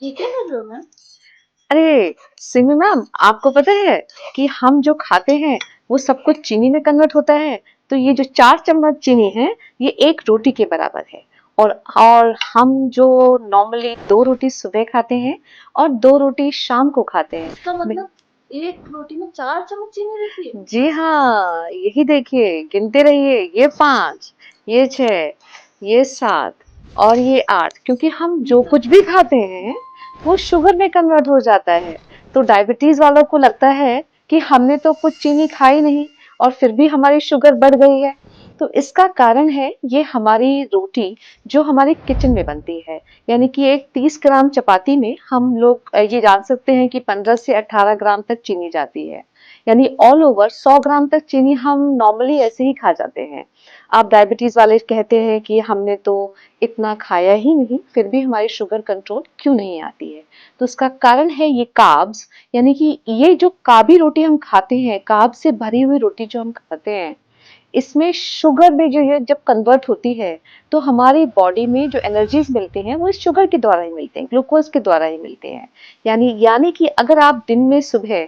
ये क्या कर रहे हो मैम? अरे सिमी मैम, आपको पता है कि हम जो खाते हैं वो सब कुछ चीनी में कन्वर्ट होता है। तो ये जो 4 चम्मच चीनी है, ये एक रोटी के बराबर है। और हम जो नॉर्मली 2 रोटी सुबह खाते हैं और 2 रोटी शाम को खाते हैं। इसका मतलब एक रोटी में 4 चम्मच चीनी रहती है? जी हाँ, यही देखिए, गिनते रहिए। ये 5, ये 6, ये 7 और ये 8, क्योंकि हम जो कुछ भी खाते हैं वो शुगर में कन्वर्ट हो जाता है। तो डायबिटीज वालों को लगता है कि हमने तो कुछ चीनी खाई नहीं और फिर भी हमारी शुगर बढ़ गई है। तो इसका कारण है ये हमारी रोटी जो हमारी किचन में बनती है। यानी कि एक 30 ग्राम चपाती में हम लोग ये जान सकते हैं कि 15 से 18 ग्राम तक चीनी जाती है। यानी ऑल ओवर 100 ग्राम तक चीनी हम नॉर्मली ऐसे ही खा जाते हैं। आप डायबिटीज वाले कहते हैं कि हमने तो इतना खाया ही नहीं, फिर भी हमारी शुगर कंट्रोल क्यों नहीं आती है? तो उसका कारण है ये कार्ब्स। यानी कि ये जो कार्बी रोटी हम खाते हैं, कार्ब से भरी हुई रोटी जो हम खाते हैं, इसमें शुगर में जो ये जब कन्वर्ट होती है, तो हमारी बॉडी में जो एनर्जीज मिलते हैं वो इस शुगर के द्वारा ही मिलते हैं, ग्लूकोज के द्वारा ही मिलते हैं। यानी कि अगर आप दिन में सुबह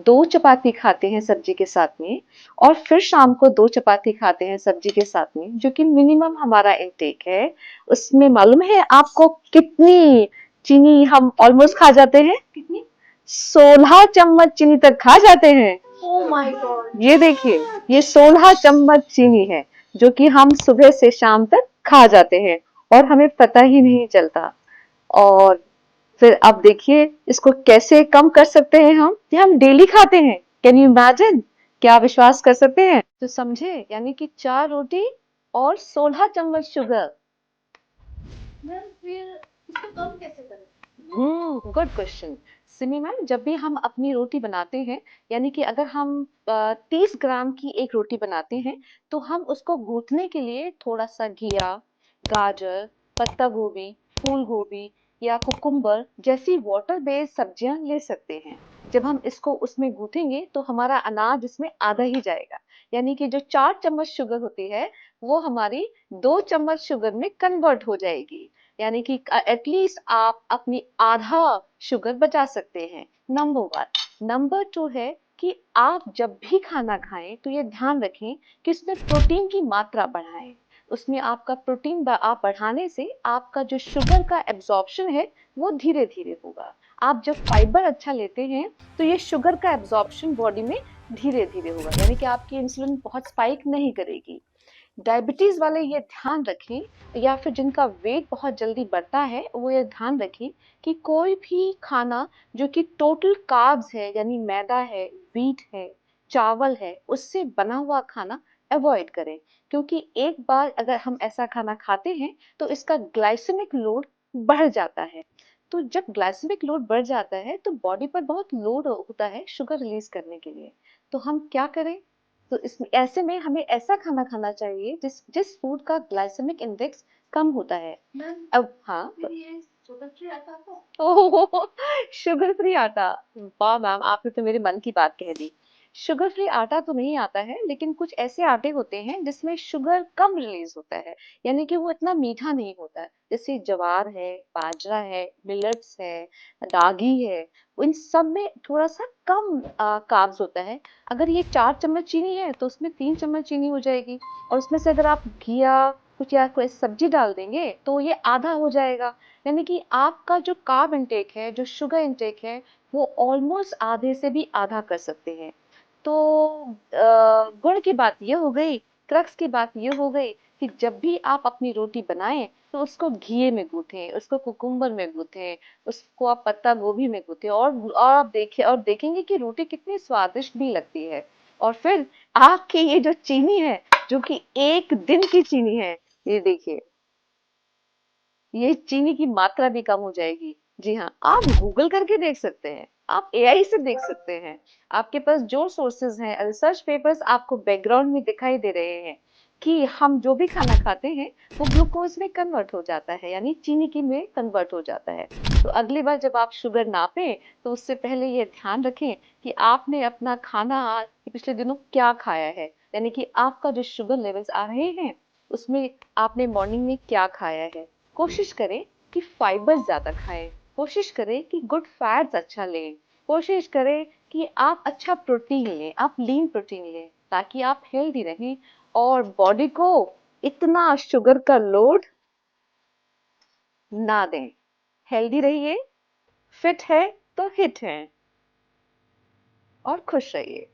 2 चपाती खाते हैं सब्जी के साथ में, और फिर शाम को 2 चपाती खाते हैं सब्जी के साथ में, जो कि मिनिमम हमारा इनटेक है, उसमें मालूम है आपको कितनी चीनी हम ऑलमोस्ट खा जाते हैं? कितनी? 16 चम्मच चीनी तक खा जाते हैं। Oh my God. ये देखिए, ये 16 चम्मच चीनी है जो कि हम सुबह से शाम तक खा जाते हैं और हमें पता ही नहीं चलता। और फिर आप देखिए इसको कैसे कम कर सकते हैं हम? ये हम डेली खाते हैं। Can you imagine? क्या आप विश्वास कर सकते हैं? तो समझे, यानी कि 4 रोटी और 16 चम्मच शुगर। मैम फिर इसको कम कैसे करें? Good question. सिमी मैम, जब भी हम अपनी रोटी बनाते हैं, यानी कि अगर हम 30 ग्राम की एक रोटी बनाते हैं, तो हम उसको गूंथने के लिए थोड़ा सा घिया, गाजर, पत्ता गोभी, फूल गोभी या कुकुम्बर जैसी वाटर बेस्ड सब्जियां ले सकते हैं। जब हम इसको उसमें गूंथेंगे तो हमारा अनाज इसमें आधा ही जाएगा। यानी कि जो 4 चम्मच शुगर होती है, वो हमारी 2 चम्मच शुगर में कन्वर्ट हो जाएगी। यानी कि एटलीस्ट आप अपनी आधा शुगर बचा सकते हैं। नंबर 1। नंबर 2 है कि आप जब भी खाना खाएं तो ये ध्यान रखें कि उसमें प्रोटीन की मात्रा बढ़ाएं। उसमें आपका प्रोटीन आप बढ़ाने से आपका जो शुगर का एब्जॉर्प्शन है वो धीरे धीरे होगा। आप जब फाइबर अच्छा लेते हैं तो ये शुगर का एब्जॉर्प्शन बॉडी में धीरे धीरे होगा, यानी कि आपकी इंसुलिन बहुत स्पाइक नहीं करेगी। डायबिटीज वाले ये ध्यान रखें, या फिर जिनका वेट बहुत जल्दी बढ़ता है, वो ये ध्यान रखें कि कोई भी खाना जो कि टोटल कार्ब्स है, यानी मैदा है, व्हीट है, चावल है, उससे बना हुआ खाना अवॉइड करें। क्योंकि एक बार अगर हम ऐसा खाना खाते हैं तो इसका ग्लाइसेमिक लोड बढ़ जाता है। तो जब ग्लाइसेमिक लोड बढ़ जाता है तो बॉडी पर बहुत लोड होता है शुगर रिलीज करने के लिए। तो हम क्या करें? तो इस ऐसे में हमें ऐसा खाना खाना चाहिए जिस जिस फूड का ग्लाइसेमिक इंडेक्स कम होता है। मैम अब हाँ। फिर ये शुगर फ्री आता है? ओह, शुगर फ्री आटा! वाह मैम, आपने तो मेरे मन की बात कह दी। शुगर फ्री आटा तो नहीं आता है, लेकिन कुछ ऐसे आटे होते हैं जिसमें शुगर कम रिलीज होता है। यानी कि वो इतना मीठा नहीं होता है। जैसे ज्वार है, बाजरा है, मिलेट्स है, रागी है, इन सब में थोड़ा सा कम कार्ब्स होता है। अगर ये 4 चम्मच चीनी है तो उसमें 3 चम्मच चीनी हो जाएगी। और उसमें से अगर आप घिया कुछ या कोई सब्जी डाल देंगे तो ये आधा हो जाएगा। यानी कि आपका जो कार्ब इंटेक है, जो शुगर इंटेक है, वो ऑलमोस्ट आधे से भी आधा कर सकते हैं। तो गुण की बात ये हो गई, क्रक्स की बात ये हो गई कि जब भी आप अपनी रोटी बनाएं तो उसको घी में गूंथें, उसको कुकुम्बर में गूंथें, उसको आप पत्ता गोभी में गूंथें, और आप देखें और देखेंगे कि रोटी कितनी स्वादिष्ट भी लगती है। और फिर आपकी ये जो चीनी है, जो कि एक दिन की चीनी है, ये देखिए, ये चीनी की मात्रा भी कम हो जाएगी। जी हाँ, आप गूगल करके देख सकते हैं, आप एआई से देख सकते हैं। आपके पास जो सोर्सेज हैं, रिसर्च पेपर्स आपको बैकग्राउंड में दिखाई दे रहे हैं कि हम जो भी खाना खाते हैं वो ग्लूकोज में कन्वर्ट हो जाता है, यानी चीनी की में कन्वर्ट हो जाता है। तो अगली बार जब आप शुगर नापें तो उससे पहले ये ध्यान रखें कि आपने अपना खाना पिछले दिनों क्या खाया है। यानी कि आपका जो शुगर लेवल्स आ रहे हैं उसमें आपने मॉर्निंग में क्या खाया है। कोशिश करें कि फाइबर ज्यादा खाएं। कोशिश करें कि गुड फैट्स अच्छा लें, कोशिश करें कि आप अच्छा प्रोटीन लें, आप लीन प्रोटीन लें ताकि आप हेल्दी रहें और बॉडी को इतना शुगर का लोड ना दें। हेल्दी रहिए, फिट है तो हिट है और खुश रहिए।